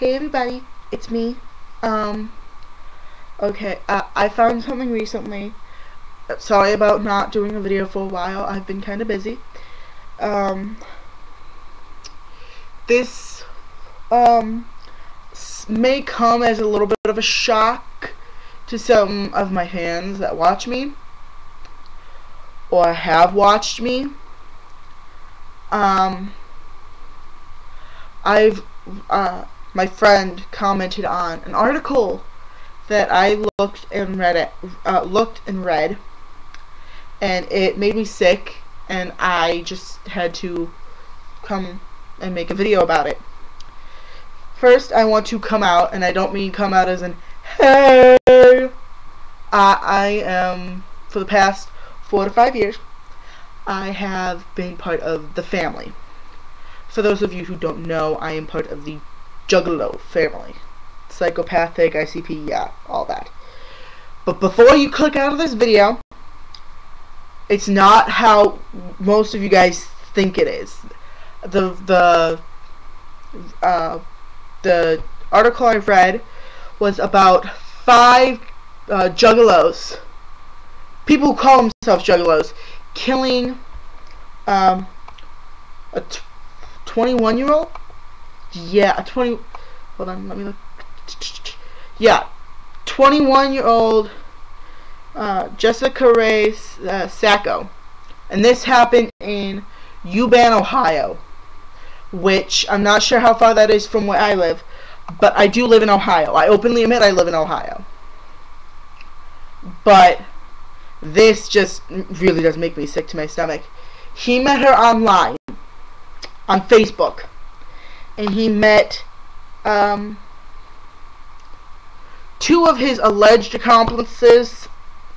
Hey everybody, it's me. Okay, I found something recently. Sorry about not doing a video for a while. I've been kind of busy. Um, this, may come as a little bit of a shock to some of my fans that watch me, or have watched me. My friend commented on an article that I looked and read, and it made me sick, and I just had to come and make a video about it. First, I want to come out, and I don't mean come out as in, hey! I am, for the past 4 to 5 years, I have been part of the family. For those of you who don't know, I am part of the Juggalo family. Psychopathic, ICP, yeah, all that. But before you click out of this video, it's not how most of you guys think it is. The article I read was about 5 juggalos, people who call themselves juggalos, killing a 21-year-old? Yeah, a 20... Hold on, let me look. Yeah, 21-year-old Jessica Ray Sacco. And this happened in Uban, Ohio, which I'm not sure how far that is from where I live, but I do live in Ohio. I openly admit I live in Ohio. But this just really does make me sick to my stomach. He met her online, on Facebook, and he met 2 of his alleged accomplices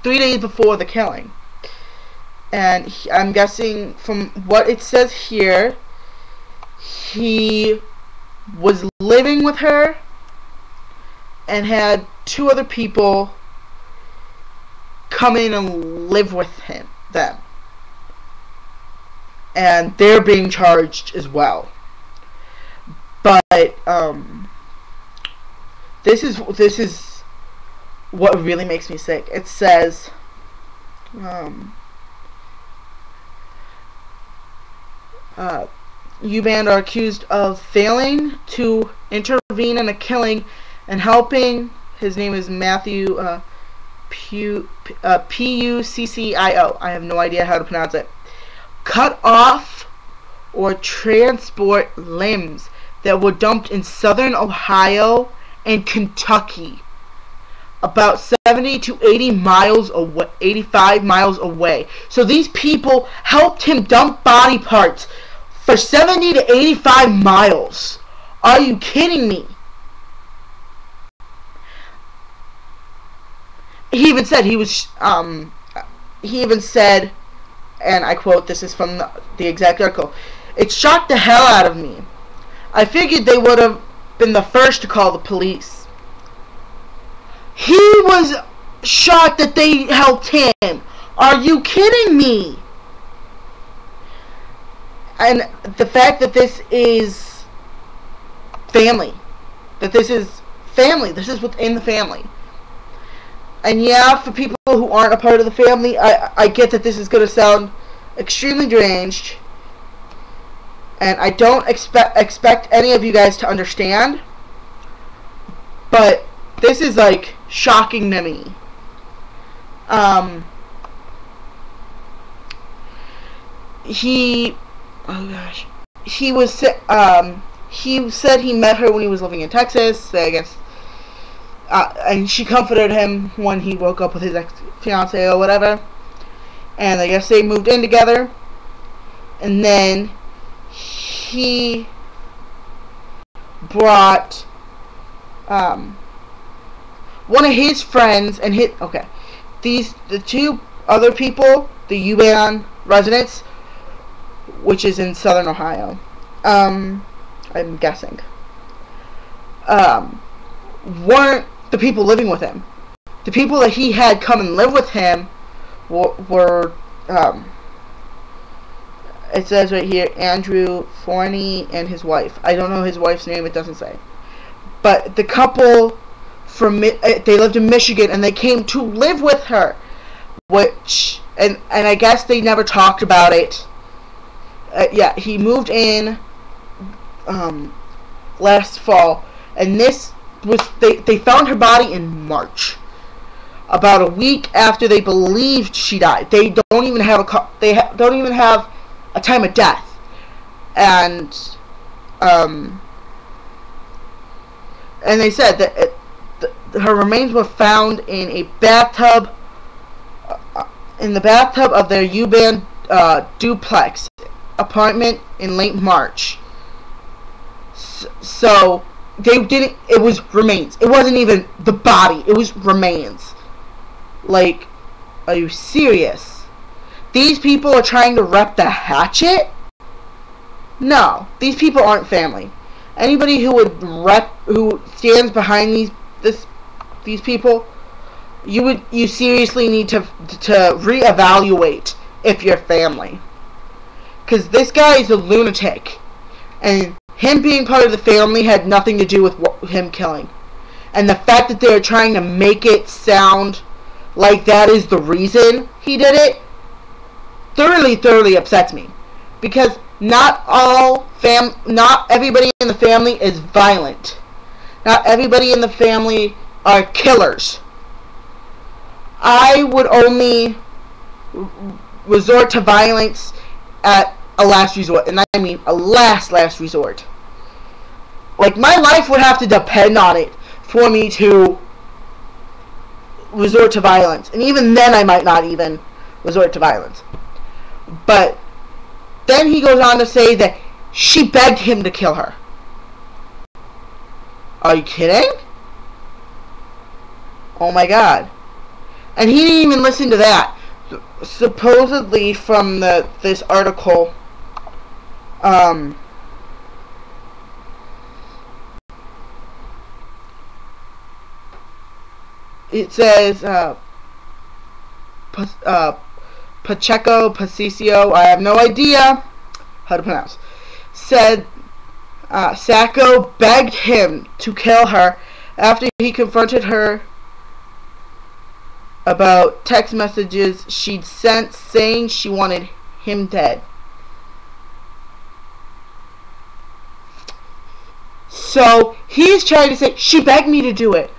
3 days before the killing. And I'm guessing from what it says here, he was living with her and had 2 other people come in and live with them. And they're being charged as well. But this is what really makes me sick. It says Uban are accused of failing to intervene in a killing and helping. His name is Matthew Puccio. I have no idea how to pronounce it. Cut off or transport limbs that were dumped in southern Ohio and Kentucky, about 70 to 80 miles away, 85 miles away. So these people helped him dump body parts for 70 to 85 miles. Are you kidding me? He even said and I quote, this is from the exact article, "It shocked the hell out of me. I figured they would have been the first to call the police." He was shocked that they helped him. Are you kidding me? And the fact that this is family. This is within the family. And yeah, for people who aren't a part of the family, I get that this is going to sound extremely deranged. And I don't expect any of you guys to understand. But this is, like, shocking to me. He said he met her when he was living in Texas, I guess. And she comforted him when he woke up with his ex-fiancée or whatever. And I guess they moved in together. And then he brought one of his friends and the 2 other people, the Uban residents, which is in southern Ohio, I'm guessing, weren't the people living with him. The people that he had come and live with him were it says right here, Andrew Forney and his wife. I don't know his wife's name, it doesn't say. But the couple they lived in Michigan, and they came to live with her, which and I guess they never talked about it. Yeah, he moved in last fall, and this was they found her body in March, about a week after they believed she died. They don't even have don't even have a time of death, and they said that her remains were found in a bathtub, in the bathtub of their U-Bahn duplex apartment in late March. So they didn't. It was remains. It wasn't even the body. It was remains. Like, are you serious? These people are trying to rep the hatchet? No, these people aren't family. Anybody who stands behind these people, you seriously need to reevaluate if you're family. Because this guy is a lunatic, and him being part of the family had nothing to do with him killing. And the fact that they're trying to make it sound like that is the reason he did it thoroughly upsets me. Because not everybody in the family is violent. Not everybody in the family are killers. I would only resort to violence at a last resort, and I mean a last resort. Like, my life would have to depend on it for me to resort to violence, and even then I might not even resort to violence. But then he goes on to say that she begged him to kill her. Are you kidding? Oh my god. And he didn't even listen to that. Supposedly from this article, it says Pacheco, I have no idea how to pronounce, said Sacco begged him to kill her after he confronted her about text messages she'd sent saying she wanted him dead. So he's trying to say she begged me to do it.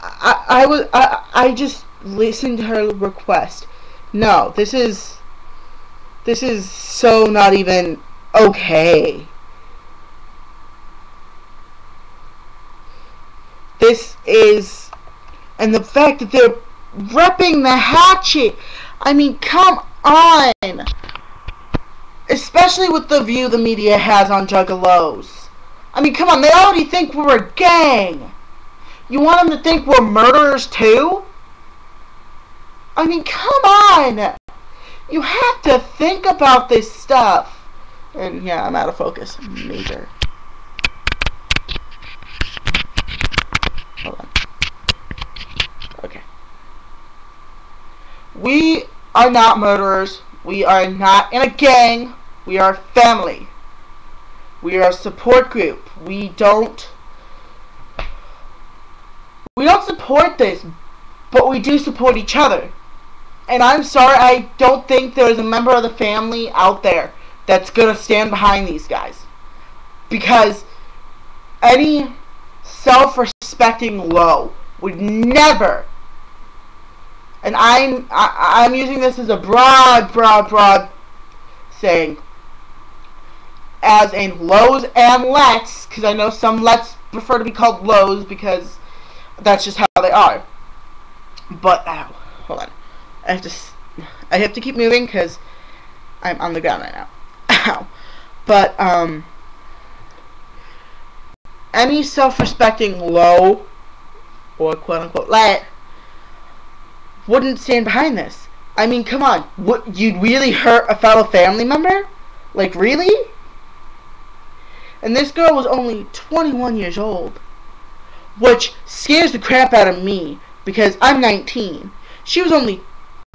I just listened to her request. No, this is so not even okay. This is, and the fact that they're repping the hatchet. I mean, come on. Especially with the view the media has on juggalos. I mean, come on, they already think we're a gang. You want them to think we're murderers too? I mean, come on. You have to think about this stuff. And yeah, I'm out of focus. Major. Hold on. Okay. We are not murderers. We are not in a gang. We are family. We are a support group. We don't support this, but we do support each other. And I'm sorry, I don't think there's a member of the family out there that's gonna stand behind these guys. Because any self-respecting low would never, and I'm using this as a broad saying, as in lows and lets, because I know some lets prefer to be called lows because that's just how they are. But hold on, I have to keep moving because I'm on the ground right now. Ow. But any self-respecting low or quote-unquote let wouldn't stand behind this. I mean, come on, you'd really hurt a fellow family member? Like, really? And this girl was only 21 years old, which scares the crap out of me because I'm 19. She was only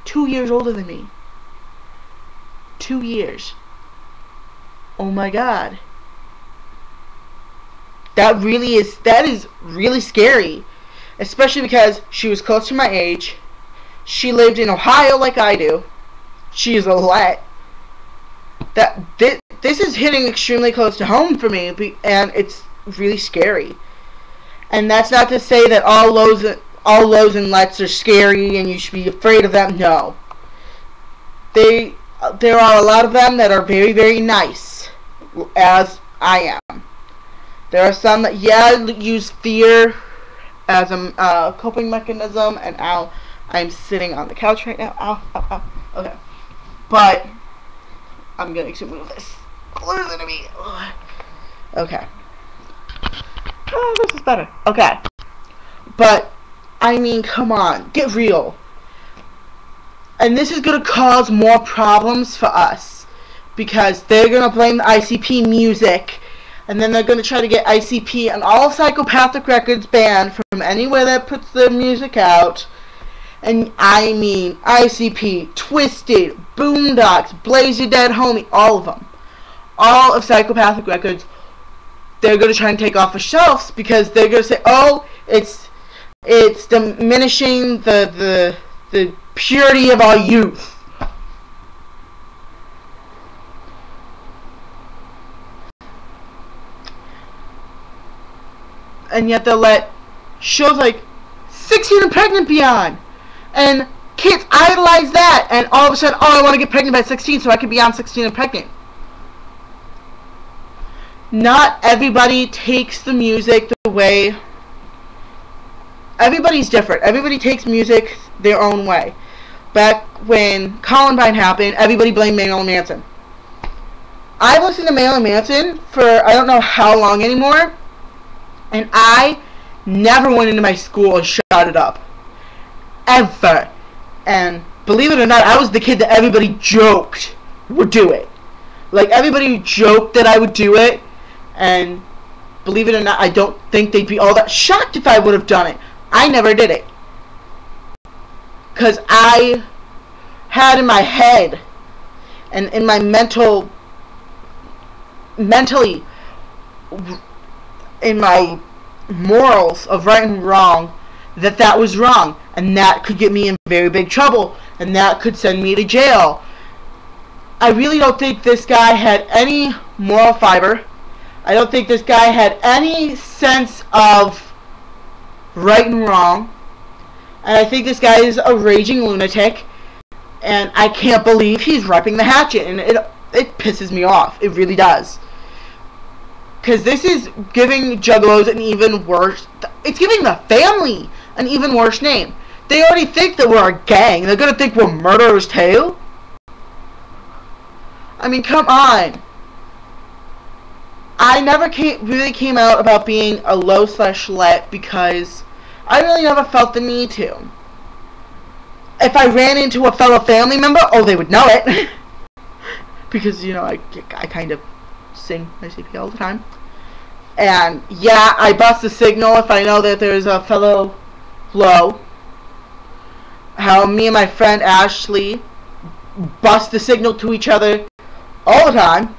2 years older than me. 2 years. Oh my god. that is really scary, especially because she was close to my age. She lived in Ohio like I do. She is a let. This is hitting extremely close to home for me, and it's really scary. And that's not to say that all lows and lets are scary and you should be afraid of them. No. There are a lot of them that are very, very nice, as I am. There are some that, use fear as a coping mechanism, and I'm sitting on the couch right now. Ow, ow, ow. Okay. But I'm going to move this closer to me. Okay. Oh, this is better. Okay. But, I mean, come on. Get real. And this is going to cause more problems for us, because they're going to blame the ICP music, and then they're going to try to get ICP and all Psychopathic Records banned from anywhere that puts their music out. And I mean, ICP, Twisted, Boondocks, Blaze Your Dead Homie, all of them. All of Psychopathic Records, they're going to try and take off the shelves, because they're going to say, oh, it's diminishing the purity of our youth. And yet they'll let shows like 16 and Pregnant be on. And kids idolize that, and all of a sudden, oh, I want to get pregnant by 16 so I can be on 16 and Pregnant. Not everybody takes the music the way... Everybody's different. Everybody takes music their own way. Back when Columbine happened, everybody blamed Marilyn Manson. I've listened to Marilyn Manson for I don't know how long anymore, and I never went into my school and shouted up. Ever. And believe it or not, I was the kid that everybody joked would do it. Like, everybody joked that I would do it, and believe it or not, I don't think they'd be all that shocked if I would have done it. I never did it. Because I had in my head and in my mentally, in my morals of right and wrong, that was wrong, and that could get me in very big trouble, and that could send me to jail. I really don't think this guy had any moral fiber. I don't think this guy had any sense of right and wrong. And I think this guy is a raging lunatic, and I can't believe he's repping the hatchet, and it pisses me off. It really does. Because this is giving Juggalos an even worse... It's giving the family an even worse name. They already think that we're a gang. They're going to think we're murderers too? I mean, come on. I never really came out about being a low/let because I really never felt the need to. If I ran into a fellow family member, oh, they would know it. Because, you know, I kind of sing ICP all the time. And, yeah, I bust a signal if I know that there's a fellow low. How me and my friend Ashley bust the signal to each other all the time.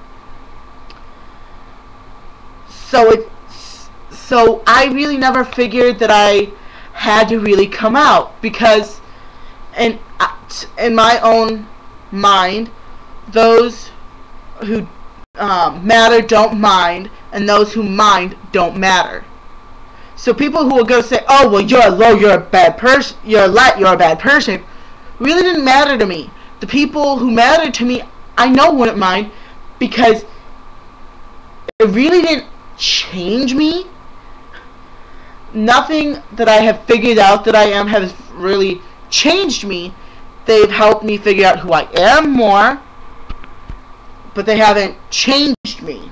So I really never figured that I had to really come out, because in my own mind, those who matter don't mind, and those who mind don't matter. So people who will go say, oh, well, you're low, you're a bad person, you're a bad person, really didn't matter to me. The people who mattered to me, I know wouldn't mind, because it really didn't change me. Nothing that I have figured out that I am has really changed me. They've helped me figure out who I am more, but they haven't changed me.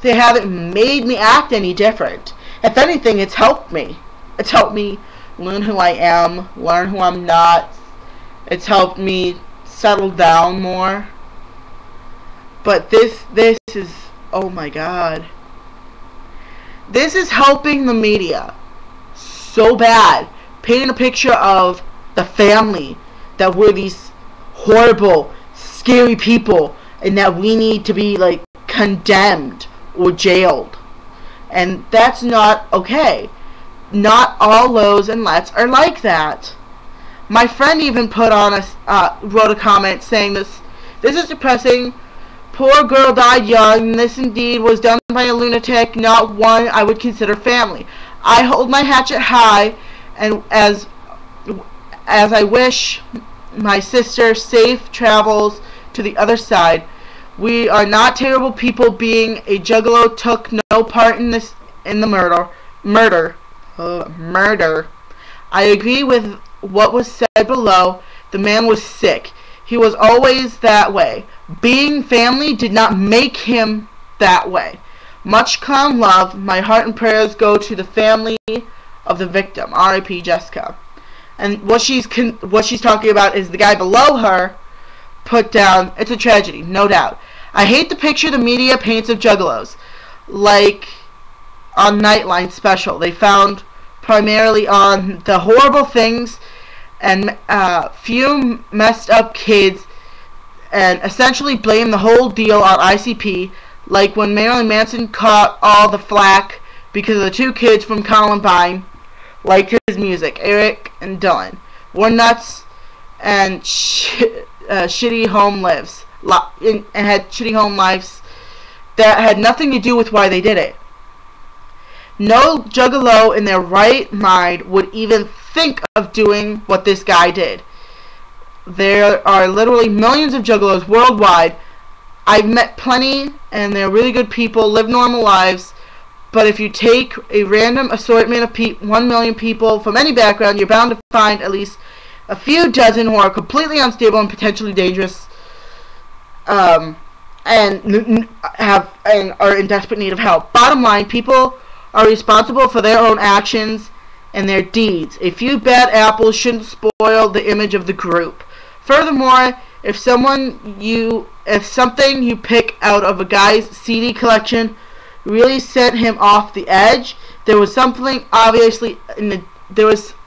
They haven't made me act any different. If anything, it's helped me. It's helped me learn who I am, learn who I'm not. It's helped me settle down more. But this is, oh my God. This is helping the media so bad. Painting a picture of the family, that we're these horrible, scary people, and that we need to be, like, condemned or jailed. And that's not okay. Not all Lows and Lets are like that. My friend even put on wrote a comment saying this is depressing. Poor girl died young. This indeed was done by a lunatic, not one I would consider family. I hold my hatchet high, and as I wish my sister safe travels to the other side. We are not terrible people. Being a juggalo took no part in the murder. I agree with what was said below. The man was sick. He was always that way. Being family did not make him that way. Much calm love. My heart and prayers go to the family of the victim. R.I.P. Jessica. And what she's talking about is the guy below her put down, it's a tragedy, no doubt. I hate the picture the media paints of juggalos. Like on Nightline special. They found primarily on the horrible things and few messed up kids, and essentially blame the whole deal on ICP, like when Marilyn Manson caught all the flack because of the two kids from Columbine liked his music, Eric and Dylan, were nuts and shitty home lives, and had shitty home lives that had nothing to do with why they did it. No juggalo in their right mind would even think of doing what this guy did. There are literally millions of juggalos worldwide. I've met plenty, and they're really good people, live normal lives. But if you take a random assortment of 1 million people from any background, you're bound to find at least a few dozen who are completely unstable and potentially dangerous, and are in desperate need of help. Bottom line, people are responsible for their own actions and their deeds. A few bad apples shouldn't spoil the image of the group. Furthermore, if something you pick out of a guy's CD collection really sent him off the edge, there was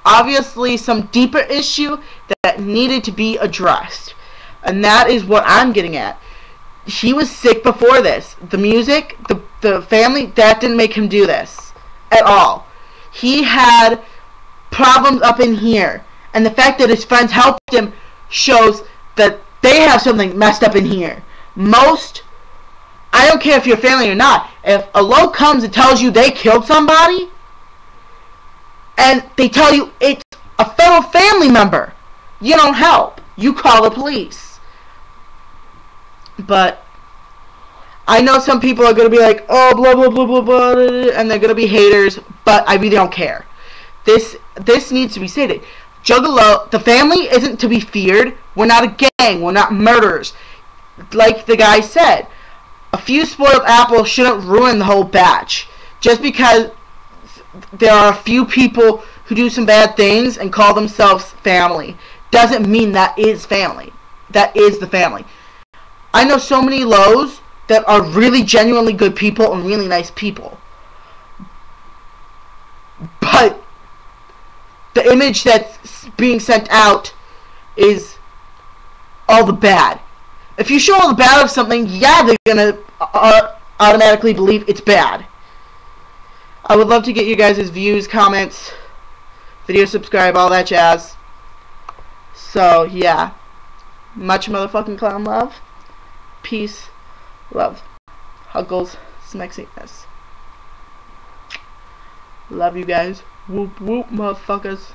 obviously some deeper issue that needed to be addressed. And that is what I'm getting at. He was sick before this. The music, the family, that didn't make him do this at all. He had problems up in here. And the fact that his friends helped him shows that they have something messed up in here. I don't care if you're family or not, if a Low comes and tells you they killed somebody, and they tell you it's a fellow family member, you don't help. You call the police. But I know some people are going to be like, oh, blah, blah, blah, blah, blah, and they're going to be haters, but I really don't care. This needs to be stated. Juggalo, the family isn't to be feared. We're not a gang. We're not murderers. Like the guy said, a few spoiled apples shouldn't ruin the whole batch. Just because there are a few people who do some bad things and call themselves family doesn't mean that is family. That is the family. I know so many Lows that are really genuinely good people and really nice people. But the image that's being sent out is all the bad. If you show all the bad of something, yeah, they're going to automatically believe it's bad. I would love to get you guys' views, comments, video subscribe, all that jazz. So, yeah. Much motherfucking clown love. Peace. Love. Huggles. Smexiness. Love you guys. Whoop whoop, motherfuckers.